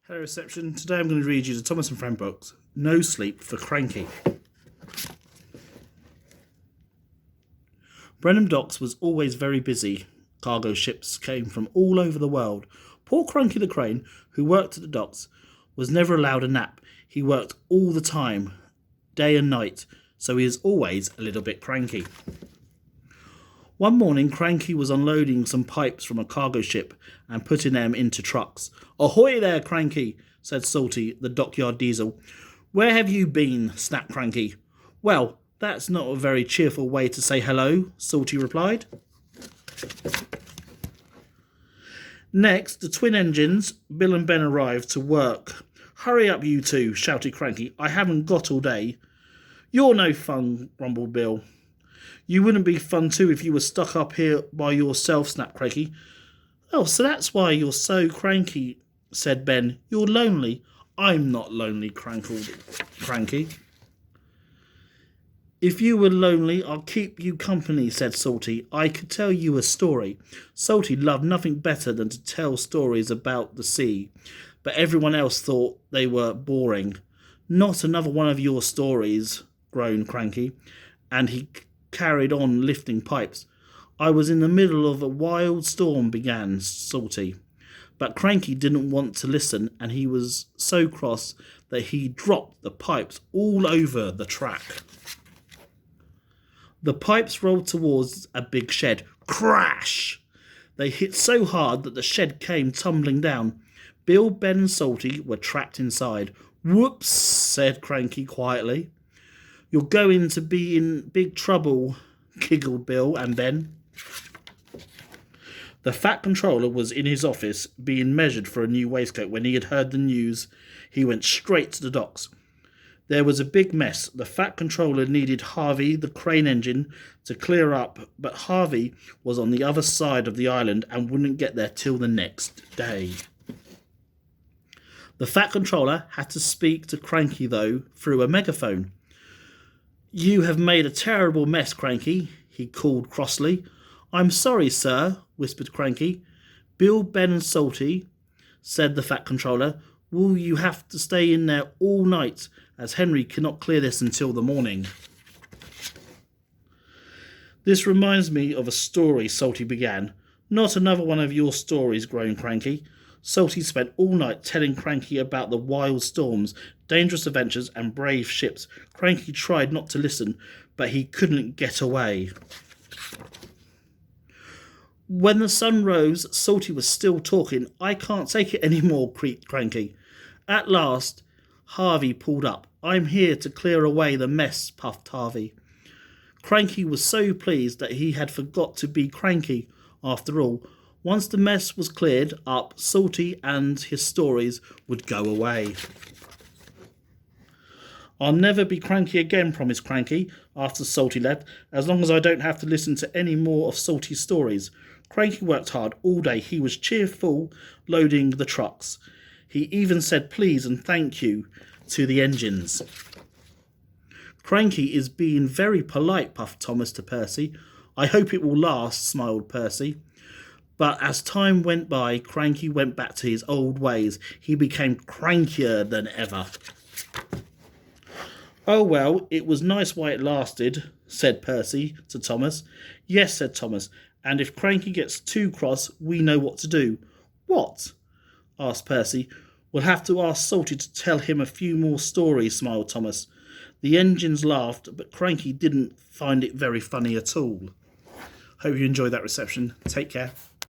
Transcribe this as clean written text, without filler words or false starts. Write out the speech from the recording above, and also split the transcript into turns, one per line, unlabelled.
Hello reception, today I'm going to read you the Thomas and Friend books, No Sleep for Cranky. Brenham Docks was always very busy. Cargo ships came from all over the world. Poor Cranky the crane, who worked at the docks, was never allowed a nap. He worked all the time, day and night, so he is always a little bit cranky. One morning, Cranky was unloading some pipes from a cargo ship and putting them into trucks. "Ahoy there, Cranky," said Salty, the dockyard diesel. "Where have you been?" snapped Cranky. "Well, that's not a very cheerful way to say hello," Salty replied. Next, the twin engines, Bill and Ben, arrived to work. "Hurry up, you two," shouted Cranky. "I haven't got all day." "You're no fun," grumbled Bill. "You wouldn't be fun too if you were stuck up here by yourself," snapped Cranky. "Oh, so that's why you're so cranky," said Ben. "You're lonely." "I'm not lonely," crankled Cranky. "If you were lonely, I'll keep you company," said Salty. "I could tell you a story." Salty loved nothing better than to tell stories about the sea, but everyone else thought they were boring. "Not another one of your stories," groaned Cranky, and he carried on lifting pipes. "I was in the middle of a wild storm," began Salty. But Cranky didn't want to listen, and he was so cross that he dropped the pipes all over the track. The pipes rolled towards a big shed. Crash! They hit so hard that the shed came tumbling down. Bill, Ben and Salty were trapped inside. "Whoops," said Cranky quietly. "You're going to be in big trouble," giggled Bill and Ben. The Fat Controller was in his office being measured for a new waistcoat. When he had heard the news, he went straight to the docks. There was a big mess. The Fat Controller needed Harvey, the crane engine, to clear up, but Harvey was on the other side of the island and wouldn't get there till the next day. The Fat Controller had to speak to Cranky, though, through a megaphone. "You have made a terrible mess, Cranky," he called crossly. "I'm sorry, sir," whispered Cranky. "Bill, Ben and Salty," said the Fat Controller, "will you have to stay in there all night, as Henry cannot clear this until the morning." "This reminds me of a story," Salty began. "Not another one of your stories," groaned Cranky. Salty spent all night telling Cranky about the wild storms, dangerous adventures and brave ships. Cranky tried not to listen, but he couldn't get away. When the sun rose, Salty was still talking. "I can't take it any more," creaked Cranky. At last, Harvey pulled up. "I'm here to clear away the mess," puffed Harvey. Cranky was so pleased that he had forgot to be cranky after all. Once the mess was cleared up, Salty and his stories would go away. "I'll never be cranky again," promised Cranky after Salty left, "as long as I don't have to listen to any more of Salty's stories." Cranky worked hard all day. He was cheerful loading the trucks. He even said please and thank you to the engines. "Cranky is being very polite," puffed Thomas to Percy. "I hope it will last," smiled Percy. But as time went by, Cranky went back to his old ways. He became crankier than ever. "Oh well, it was nice while it lasted," said Percy to Thomas. "Yes," said Thomas, "and if Cranky gets too cross, we know what to do." "What?" asked Percy. "We'll have to ask Salty to tell him a few more stories," smiled Thomas. The engines laughed, but Cranky didn't find it very funny at all. Hope you enjoyed that reception. Take care.